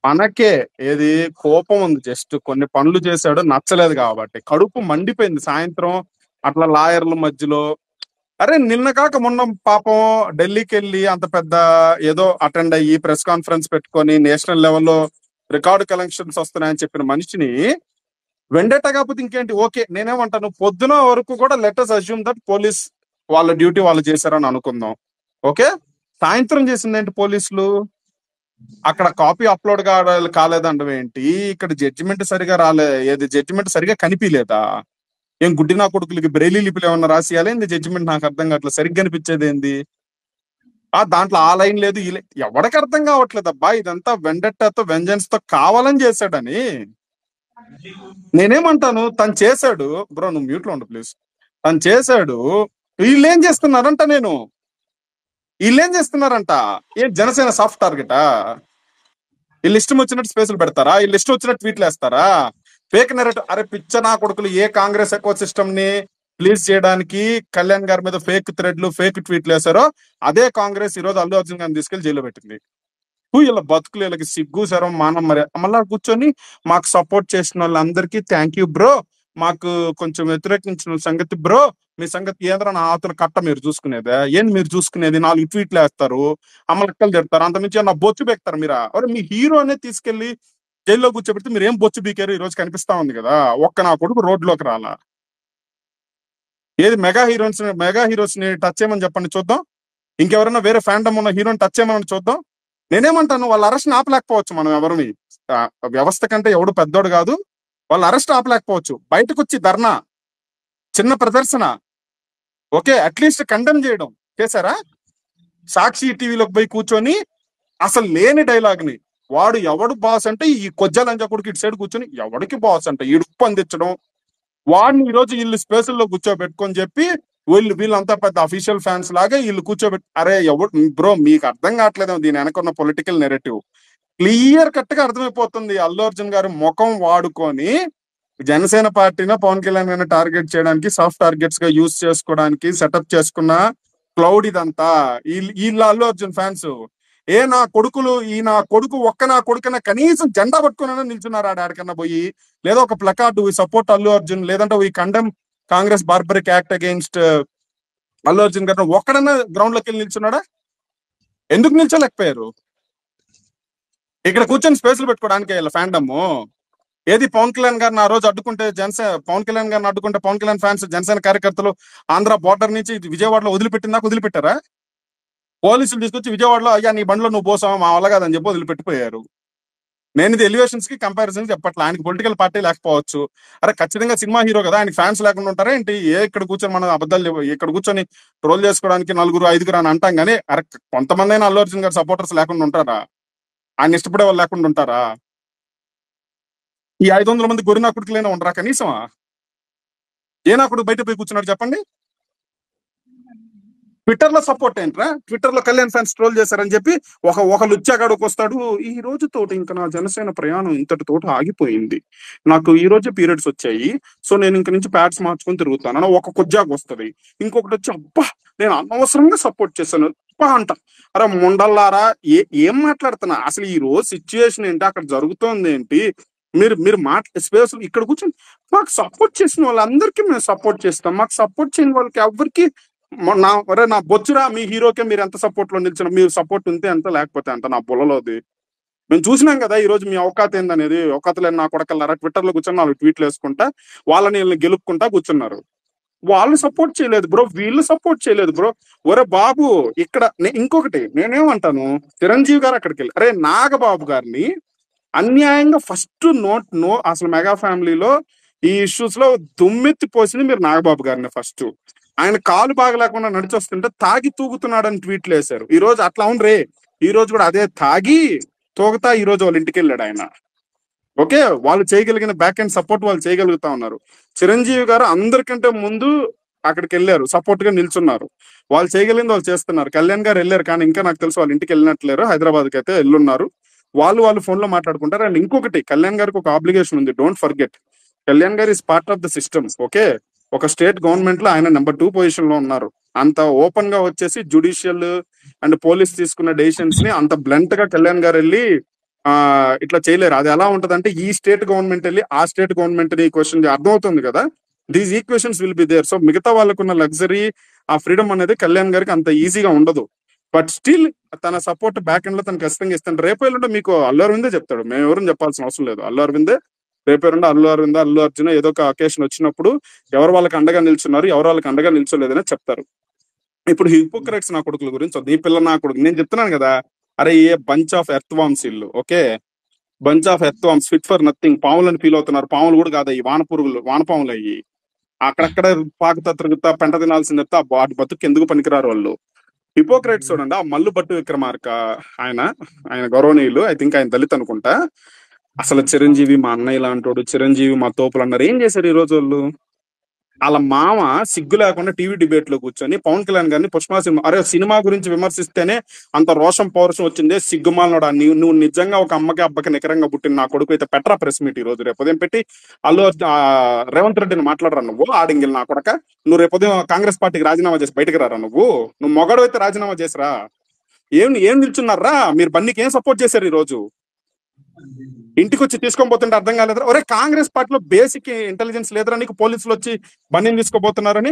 మనకే ఏది కోపం ఉంది, జస్ట్ కొన్ని పనులు చేశాడు నచ్చలేదు కాబట్టి కడుపు మండిపోయింది సాయంత్రం. అట్లా లాయర్ల మధ్యలో అరే నిన్న కాక మొన్న పాపం ఢిల్లీకి వెళ్ళి అంత పెద్ద ఏదో అటెండ్ అయ్యి ప్రెస్ కాన్ఫరెన్స్ పెట్టుకొని నేషనల్ లెవెల్లో రికార్డు కలెక్షన్స్ వస్తున్నాయని చెప్పిన మనిషిని వెండేట కాకపోతే ఇంకేంటి, ఓకే నేనేమంటాను, పొద్దున వరకు కూడా లెటర్స్ అజ్యూమ్ దట్ పోలీస్ వాళ్ళ డ్యూటీ వాళ్ళు చేశారని అనుకుందాం. ఓకే, సాయంత్రం చేసింది ఏంటి పోలీసులు? అక్కడ కాపీ అప్లోడ్ కాలేదండం ఏంటి, ఇక్కడ జడ్జిమెంట్ సరిగా రాలే, ఏది జడ్జిమెంట్ సరిగా కనిపించలేదా? ఏం గుడ్డినా కొడుకులకి బ్రెయిలీ లిపిలో ఏమన్నా రాసియాలి ఏంది జడ్జిమెంట్? నాకు అర్థం కావట్లేదు, సరిగ్గా అనిపించేది ఏంది? దాంట్లో ఆ లైన్ లేదు ఈ లైన్, ఎవరికి అర్థం కావట్లేదు అబ్బా. ఇదంతా వెండెట్టాతో వెంజన్స్ తో కావాలని చేశాడని. నేనేమంటాను, తను చేశాడు బ్రో, నువ్వు మ్యూట్ లో ఉండు ప్లీజ్. తను చేశాడు, వీళ్ళేం చేస్తున్నారంట, వీళ్ళేం చేస్తున్నారంట, ఏం జనసేన సాఫ్ట్ టార్గెటా? వీళ్ళు ఇష్టం వచ్చినట్టు స్పేసులు పెడతారా? వీళ్ళు ఇష్టం వచ్చినట్టు ట్వీట్లు వేస్తారా? Fake narrative. అరే పిచ్చనా కొడుకులు, ఏ కాంగ్రెస్ ఎకో సిస్టమ్ ని ప్లీజ్ చేయడానికి కళ్యాణ్ గారి మీద ఫేక్ థ్రెడ్లు ఫేక్ ట్వీట్లు వేశారో అదే కాంగ్రెస్ ఈ రోజు అల్లు అర్జున్ గారిని తీసుకెళ్లి జైల్లో పెట్టింది. వీళ్ళ బతుకులు, వీళ్ళకి సిగ్గు శరం మానం మరి మళ్ళా కూర్చొని మాకు సపోర్ట్ చేసిన వాళ్ళందరికీ థ్యాంక్ యూ బ్రో, మాకు కొంచెం వ్యతిరేకించిన సంగతి బ్రో, మీ సంగతి ఏదైనా నా ఆతుల కట్ట మీరు చూసుకునేదే ఏంది? మీరు చూసుకునేది 4 ట్వీట్లు వేస్తారు, అమ్మలక్కలు తిడతారు, అంతమించి నా బొచ్చు బెక్తారు మీరా? అరే మీ హీరోనే తీసుకెళ్లి జైల్లో కూర్చోబెడితే మీరు ఏం బొచ్చు బీకారు? ఈ రోజు కనిపిస్తా ఉంది కదా, ఒక్క నా కొడుకు రోడ్లోకి రాలా. ఏది మెగా హీరోస్ ని టచ్ చేయమని చెప్పండి చూద్దాం, ఇంకెవరైనా వేరే ఫ్యాండమ్ ఉన్న హీరోని టచ్ చేయమని చూద్దాం. నేనేమంటాను, వాళ్ళ అరెస్ట్ ఆపలేకపోవచ్చు, మనం ఎవరిని వ్యవస్థ కంటే ఎవడు పెద్దోడు కాదు, వాళ్ళ అరెస్ట్ ఆపలేకపోవచ్చు. బయటకు వచ్చి ధర్నా, చిన్న ప్రదర్శన, ఓకే అట్లీస్ట్ కండెమ్ చేయడం చేశారా? సాక్షి టీవీలోకి పోయి కూర్చొని అసలు లేని డైలాగ్ ని, వాడు ఎవడు బాస్ అంటే ఈ కొజ్జలంజా కొడుకు ఇటు సైడ్ కూర్చొని ఎవడికి బాస్ అంటే ఇడుపు అందించడం, వాడిని ఈ రోజు వీళ్ళు స్పేసుల్లో కూర్చోబెట్టుకొని చెప్పి వీళ్ళంతా పెద్ద అఫీషియల్ ఫ్యాన్స్ లాగా వీళ్ళు కూర్చోబెట్టి, అరే ఎవడు బ్రో మీకు అర్థం కావట్లేదు దీని వెనకున్న పొలిటికల్ నెరేటివ్. క్లియర్ కట్ గా అర్థమైపోతుంది. అల్లు అర్జున్ గారి ముఖం వాడుకొని జనసేన పార్టీని పవన్ కళ్యాణ్ గారిని టార్గెట్ చేయడానికి, సాఫ్ట్ టార్గెట్స్ గా యూజ్ చేసుకోవడానికి సెటప్ చేసుకున్న క్లౌడ్ ఇదంతా. వీళ్ళ అల్లు అర్జున్ ఫ్యాన్స్ నా కొడుకులు, నా కొడుకు నా కొడుకన్నా కనీసం జెండా పట్టుకున్నా నిల్చున్నారు ఆడకన్నా పోయి, లేదా ఒక placard we support Allu Arjun, లేదంటే we condemn Congress barbaric act against Allu Arjun గారు ఒక్కడన్నా గ్రౌండ్ లోకి వెళ్ళి నిల్చున్నాడా? ఎందుకు నిల్చోలేకపోయారు? ఇక్కడ కూర్చొని స్పేసులు పెట్టుకోవడానికి వీళ్ళ ఫ్యాండమ్. ఏది పవన్ కళ్యాణ్ గారిని ఆ రోజు అడ్డుకుంటే పవన్ కళ్యాణ్ గారిని అడ్డుకుంటే పవన్ కళ్యాణ్ ఫ్యాన్స్, జనసేన కార్యకర్తలు ఆంధ్ర బోర్డర్ నుంచి విజయవాడలో వదిలిపెట్టిందాక వదిలిపెట్టారా? పోలీసులు తీసుకొచ్చి విజయవాడలో అయ్యా నీ బండ్లో నువ్వు పోసావా మా వల్ల కాదని చెప్పి వదిలిపెట్టిపోయారు. నేను ఇది ఎలివేషన్స్ కి కంపారిజన్ చెప్పట్లా, ఆయనకి పొలిటికల్ పార్టీ లేకపోవచ్చు. అరే ఖచ్చితంగా సినిమా హీరో కదా, ఆయనకి ఫ్యాన్స్ లేకుండా ఉంటారా ఏంటి? ఇక్కడ కూర్చొని మనం అబద్ధాలు ఇక్కడ కూర్చొని ట్రోల్ చేసుకోవడానికి 4-5 అని అంటాం కానీ, అరే కొంతమంది అయినా అల్లు అర్జున్ గారి సపోర్టర్స్ లేకుండా ఉంటారా? ఆయన ఇష్టపడే వాళ్ళు లేకుండా ఉంటారా? ఈ 500 మంది గొర్రె నా కొడుకులైనా ఉండరా కనీసమా? ఏ నా కొడుకు బయట పోయి కూర్చున్నాడు చెప్పండి? ట్విట్టర్ లో సపోర్ట్ ఏంట్రా? ట్విట్టర్ లో కళ్యాణ్ ఫ్యాన్స్ ట్రోల్ చేశారని చెప్పి ఒక లుచ్చాగాడుకు వస్తాడు, ఈ రోజు తోటి ఇంకా నా జనసేన ప్రయాణం ఇంతటి తోట ఆగిపోయింది, నాకు ఈ రోజే పీరియడ్స్ వచ్చాయి, సో నేను ఇంక నుంచి ప్యాడ్స్ మార్చుకొని తిరుగుతాను అని ఒక కొజ్జాకు వస్తుంది. ఇంకొకటి వచ్చి అబ్బా నేను అనవసరంగా సపోర్ట్ చేశాను అబ్బా అంట. అరే ముండల్లారా, ఏం మాట్లాడుతున్నా అసలు? ఈ రోజు సిచ్యువేషన్ ఏంటి, అక్కడ జరుగుతోంది ఏంటి? మీరు స్పేస్ ఇక్కడ కూర్చొని మాకు సపోర్ట్ చేసిన వాళ్ళందరికీ మేము సపోర్ట్ చేస్తాం, మాకు సపోర్ట్ చేయని వాళ్ళకి ఎవరికి నా బొచ్చురా, మీ హీరోకే మీరు ఎంత సపోర్ట్ లో నిలిచిన, మీరు సపోర్ట్ ఉంటే ఎంత లేకపోతే అంత నా బుల్లలోది. మేము చూసినాం కదా ఈ రోజు మీ అవకాశం ఏందనేది. అవకాశం నా కొడకల్లారా ట్విట్టర్ లో కూర్చొని 4 ట్వీట్లు వేసుకుంటా వీళ్ళని గెలుపుకుంటా కూర్చున్నారు. వాళ్ళు సపోర్ట్ చేయలేదు బ్రో, వీళ్ళు సపోర్ట్ చేయలేదు బ్రో. ఒరే బాబు ఇక్కడ ఇంకొకటి నేనేమంటాను, చిరంజీవి గారు అక్కడికి వెళ్ళి అరే నాగబాబు గారిని అన్యాయంగా ఫస్ట్ నో అసలు మెగా ఫ్యామిలీలో ఈ ఇష్యూస్ లో దుమ్మెత్తి పోసింది మీరు నాగబాబు గారిని. ఫస్ట్ ఆయన కాలు బాగలేకుండా నడిచొస్తుంటే తాగి తూగుతున్నాడని ట్వీట్లు వేశారు. ఈ రోజు అట్లా అవును రే, ఈ రోజు కూడా అదే తాగి తూగుతా ఈ రోజు వాళ్ళ ఇంటికి వెళ్ళాడు ఆయన. ఓకే, వాళ్ళు చేయగలిగిన బ్యాక్ అండ్ సపోర్ట్ వాళ్ళు చేయగలుగుతా ఉన్నారు. చిరంజీవి గారు అందరికంటే ముందు అక్కడికి వెళ్ళారు, సపోర్ట్ గా నిల్చున్నారు, వాళ్ళు చేయగలిగింది వాళ్ళు చేస్తున్నారు. కళ్యాణ్ గారు వెళ్ళారు కానీ ఇంకా నాకు తెలుసు వాళ్ళ ఇంటికి వెళ్ళినట్లేరు, హైదరాబాద్కి అయితే వెళ్ళున్నారు. వాళ్ళు ఫోన్ లో మాట్లాడుకుంటారు. అండ్ ఇంకొకటి, కళ్యాణ్ గారికి ఒక ఆబ్లిగేషన్ ఉంది, డోంట్ ఫర్గెట్, కళ్యాణ్ గారు is part of the system. Okay, ఒక స్టేట్ గవర్నమెంట్ లో ఆయన నెంబర్ 2 పొజిషన్ లో ఉన్నారు. అంత ఓపెన్ గా వచ్చేసి జుడిషియల్ అండ్ పోలీస్ తీసుకున్న డెసిషన్స్ ని అంత బ్లంట్ గా కళ్యాణ్ గారు వెళ్ళి ఇట్లా చేయలేరు. అది ఎలా ఉంటదంటే ఈ స్టేట్ గవర్నమెంట్ వెళ్ళి ఆ స్టేట్ గవర్నమెంట్ ని క్వశ్చన్ అర్థమవుతుంది కదా. These equations will be there. So మిగతా వాళ్ళకున్న లగ్జరీ, ఆ ఫ్రీడమ్ అనేది కళ్యాణ్ గారికి అంత ఈజీగా ఉండదు. బట్ స్టిల్ తన సపోర్ట్ బ్యాక్ ఎండ్ లో తను ఖచ్చితంగా ఇస్తాను. రేపు ఎల్లుండి మీకు అల్లు అరవిందే చెప్తాడు, మేము ఎవరు చెప్పాల్సిన అవసరం లేదు. అల్లు అరవిందే రేపు ఎల్లుండి అల్లు అర్జున్ ఏదో ఒక అకేషన్ వచ్చినప్పుడు ఎవరు వాళ్ళకి అండగా నిల్చున్నారు, ఎవరు వాళ్ళకి అండగా నిల్చోలేదని చెప్తారు. ఇప్పుడు హిపోక్రైట్స్ నా కొడుకుల గురించి ఈ పిల్ల నా కొడుకు నేను చెప్తున్నాను కదా, అరే a bunch of earthworms ఇల్లు, okay, bunch of earthworms fit for nothing. పాములని ఫీల్ అవుతున్నారు. పాములు కూడా కాదు, ఈ వానపురుగులు, వానపాములు అయ్యి అక్కడక్కడ పాకుతా తిరుగుతా పెంట తినాల్సింది తప్ప వాటి బతుకు ఎందుకు పనికిరారు వాళ్ళు. హిపోక్రైట్స్ చూడండి. ఆ మల్లు భట్టు విక్రమార్క ఆయన ఆయన గౌరవనీయులు, ఐ థింక్ ఆయన దళిత్ అనుకుంటా. అసలు చిరంజీవి మా అన్నయ్య లాంటోడు, చిరంజీవి మా తోపులు అన్నారు. ఏం చేశారు ఈ రోజు వాళ్ళు? వాళ్ళ మామ సిగ్గు లేకుండా టీవీ డిబేట్ లో కూర్చొని పవన్ కళ్యాణ్ గారిని పుష్ప సినిమా, అరే సినిమా గురించి విమర్శిస్తేనే అంత రోషం పౌరుషం వచ్చిందే, సిగ్గుమాలనోడా నువ్వు నిజంగా ఒక అమ్మకి అబ్బకి నికరంగా పుట్టిన నా కొడుకు అయితే పెట్రా ప్రెస్ మీట్ ఈ రోజు. రేపు ఉదయం పెట్టి రేవంత్ రెడ్డిని మాట్లాడరా నువ్వు ఆడింగిల్ నా కొడక. నువ్వు రేపు ఉదయం కాంగ్రెస్ పార్టీకి రాజీనామా చేసి బయటకు రారా నువ్వు మొగడు అయితే రాజీనామా చేసిరా. ఏం నిల్చున్నారా మీరు? బన్నీకి ఏం సపోర్ట్ చేశారు ఈ రోజు? ఇంటికి వచ్చి తీసుకొని పోతుంటే అర్థం కాలేదురా? ఒరే కాంగ్రెస్ పార్టీలో బేసిక్ ఇంటెలిజెన్స్ లేదురా నీకు? పోలీసులు వచ్చి బన్నీని తీసుకోబోతున్నారని.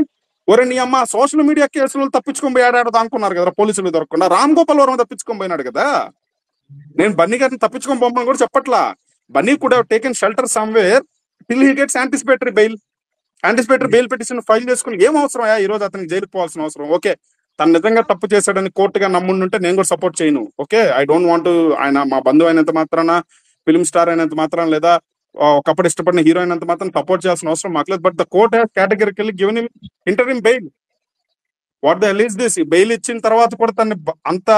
ఒరే నీ అమ్మ సోషల్ మీడియా కేసులు తప్పించుకొని పోయి ఆడాడు అనుకున్నారు కదా పోలీసులు దొరకకుండా. రామ్ గోపాల్ వర్మ తప్పించుకొని పోయినాడు కదా. నేను బన్నీ గారిని తప్పించుకొని పోమని కూడా చెప్పట్లా. బన్నీ కూడా taken shelter somewhere till he gets anticipatory bail petition file చేసుకుని ఏం అవసరం ఈ రోజు అతనికి జైలుకి పోవాల్సిన అవసరం? ఓకే, తను నిజంగా తప్పు చేశాడని కోర్టుగా నమ్ముంటే నేను కూడా సపోర్ట్ చేయను. Okay, I don't want. ఆయన మా బంధువు అయినంత మాత్రాన, ఫిల్మ్ స్టార్ అయినంత మాత్రం, లేదా ఒకప్పుడు ఇష్టపడిన హీరో అయినంత మాత్రం సపోర్ట్ చేయాల్సిన అవసరం మాకు లేదు. But the court has categorically given him interim bail. What the hell is this? Bail ఇచ్చిన తర్వాత కూడా తను అంత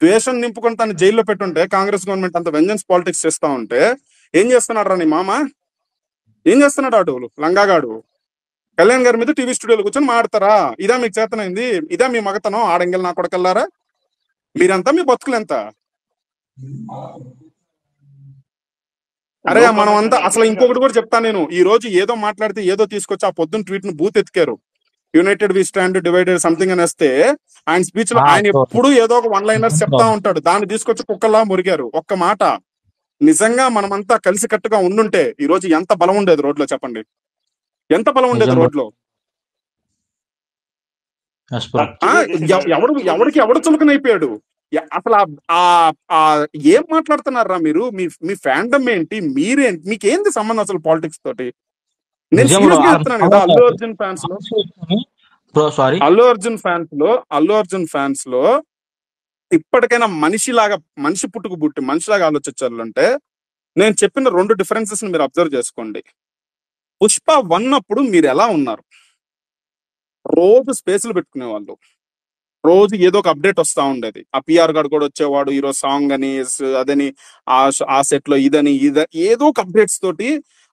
ద్వేషం నింపుకొని తను జైల్లో పెట్టుంటే, కాంగ్రెస్ గవర్నమెంట్ అంత వెంజన్స్ పాలిటిక్స్ చేస్తా ఉంటే ఏం చేస్తున్నాడు రా నీ మామ? ఏం చేస్తున్నాడు అటు లంగాగాడు? కళ్యాణ్ గారి మీద టీవీ స్టూడియోలో కూర్చొని మాడతారా? ఇదా మీకు చేతనైంది? ఇదా మీ మగతనం? ఆడంగిల్ నా కొడకల్లారా, మీరంతా మీ బతుకులు ఎంత? అరే మనం అంతా అసలు ఇంకొకటి కూడా చెప్తా నేను. ఈ రోజు ఏదో మాట్లాడితే ఏదో తీసుకొచ్చి ఆ పొద్దున్న ట్వీట్ ను బూత్ ఎత్తికారు. United we stand divided something అని వస్తే ఆయన స్పీచ్ లో ఆయన ఎప్పుడు ఏదో ఒక వన్ లైనర్ చెప్తా ఉంటాడు. దాన్ని తీసుకొచ్చి కుక్కల్లా మురిగారు. ఒక్క మాట, నిజంగా మనమంతా కలిసి కట్టుగా ఉండుంటే ఈ రోజు ఎంత బలం ఉండేది రోడ్లో చెప్పండి? ఎంత బలం ఉండేది రోడ్లో? ఎవడు చులకనైపోయాడు అసలు. ఏం మాట్లాడుతున్నారా మీరు? మీ ఫ్యాండమ్ ఏంటి? మీరేంటి? మీకేంది సంబంధం అసలు పాలిటిక్స్ తోటి? నేను సీరియస్ గా చెప్తున్నాను కదా. అల్లు అర్జున్ ఫ్యాన్స్ లో ఇప్పటికైనా మనిషి పుట్టుకు మనిషిలాగా ఆలోచించాలంటే నేను చెప్పిన 2 డిఫరెన్సెస్ మీరు అబ్జర్వ్ చేసుకోండి. పుష్ప 1 అప్పుడు మీరు ఎలా ఉన్నారు? రోజు స్పేస్లు పెట్టుకునేవాళ్ళు, రోజు ఏదో ఒక అప్డేట్ వస్తా ఉండేది. ఆ పిఆర్ గారు కూడా వచ్చేవాడు, ఈరోజు సాంగ్ అని అదని ఆ సెట్ లో ఇదని ఏదో ఒక అప్డేట్స్ తోటి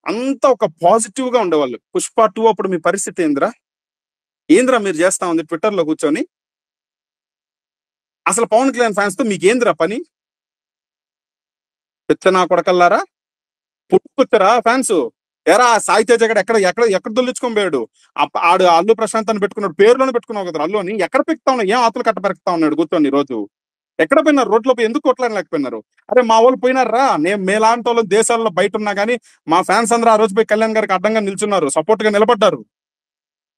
అంతా ఒక పాజిటివ్ గా ఉండేవాళ్ళు. పుష్ప 2 అప్పుడు మీ పరిస్థితి ఏంద్రా మీరు చేస్తా ఉంది ట్విట్టర్ లో కూర్చొని? అసలు పవన్ కళ్యాణ్ ఫ్యాన్స్ తో మీకేంద్రా పని? పెచ్చనా కొడకల్లారా, పుట్టుకొచ్చారా ఫ్యాన్స్? ఎరా సాయి తేజ గడ ఎక్కడ దొల్లించుకొని పోయాడు? ఆడు అల్లు ప్రశాంత్ అని పెట్టుకున్నాడు, పేరులోనే పెట్టుకున్నావు కదా అల్లు అని. ఎక్కడ పెక్కుతా ఉన్నావు? ఏం ఆతులు కట్ట పెరుగుతా ఉన్నాడు కూర్చొని ఈ రోజు? ఎక్కడ పోయినారు? రోడ్లో పోయి ఎందుకు కొట్లాడలేకపోయినారు? అరే మా వాళ్ళు పోయినారా? నేను మేలాంటి వాళ్ళు దేశాల్లో బయట ఉన్నా కానీ మా ఫ్యాన్స్ అందరూ ఆ రోజు పోయి కళ్యాణ్ గారికి అడ్డంగా నిల్చున్నారు, సపోర్ట్ గా నిలబడ్డారు.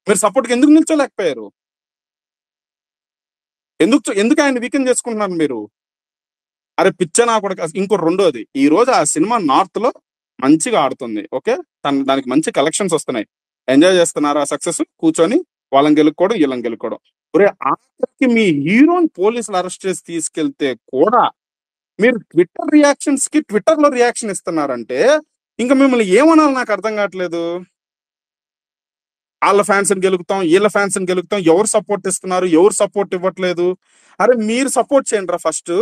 మీరు సపోర్ట్ గా ఎందుకు నిల్చోలేకపోయారు? ఎందుకు ఆయన వీకెండ్ చేసుకుంటున్నారు మీరు? అరే పిచ్చనా కూడా. ఇంకో రెండోది, ఈ రోజు ఆ సినిమా నార్త్ లో మంచిగా ఆడుతుంది. ఓకే, దానికి మంచి కలెక్షన్స్ వస్తున్నాయి, ఎంజాయ్ చేస్తున్నారు ఆ సక్సెస్. కూర్చొని వాళ్ళని గెలుక్కోవడం వీళ్ళని గెలుక్కోవడం. ఒరే ఆఖరికి మీ హీరోని పోలీసులు అరెస్ట్ చేసి తీసుకెళ్తే కూడా మీరు ట్విట్టర్ లో రియాక్షన్ ఇస్తున్నారంటే ఇంకా మిమ్మల్ని ఏమనాలి నాకు అర్థం కావట్లేదు. వాళ్ళ ఫ్యాన్స్ ని గెలుగుతాం, వీళ్ళ ఫ్యాన్స్ ని గెలుగుతాం, ఎవరు సపోర్ట్ ఇస్తున్నారు, ఎవరు సపోర్ట్ ఇవ్వట్లేదు? అరే మీరు సపోర్ట్ చేయండి రా ఫస్ట్,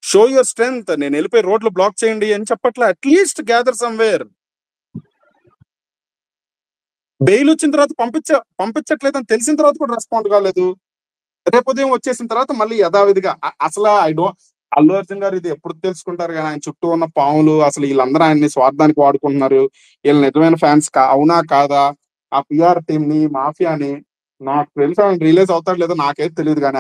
షో యువర్ స్ట్రెంగ్త్. నేను వెళ్ళిపోయి రోడ్లు బ్లాక్ చేయండి అని చెప్పట్లే. At least gather somewhere. బెయిల్ వచ్చిన తర్వాత పంపించట్లేదని తెలిసిన తర్వాత కూడా రెస్పాండ్ కాలేదు. రేపు ఉదయం వచ్చేసిన తర్వాత మళ్ళీ యథావిధిగా అసలు అల్లు అర్జున్ గారు ఇది ఎప్పుడు తెలుసుకుంటారు కానీ ఆయన చుట్టూ ఉన్న పాములు అసలు వీళ్ళందరూ ఆయన్ని స్వార్థానికి వాడుకుంటున్నారు. వీళ్ళు నిజమైన ఫ్యాన్స్ అవునా కాదా? ఆ పిఆర్ టీమ్ ని, మాఫియాని నాకు తెలిసి ఆయన రిలీజ్ అవుతాడు లేదో నాకైతే తెలియదు కానీ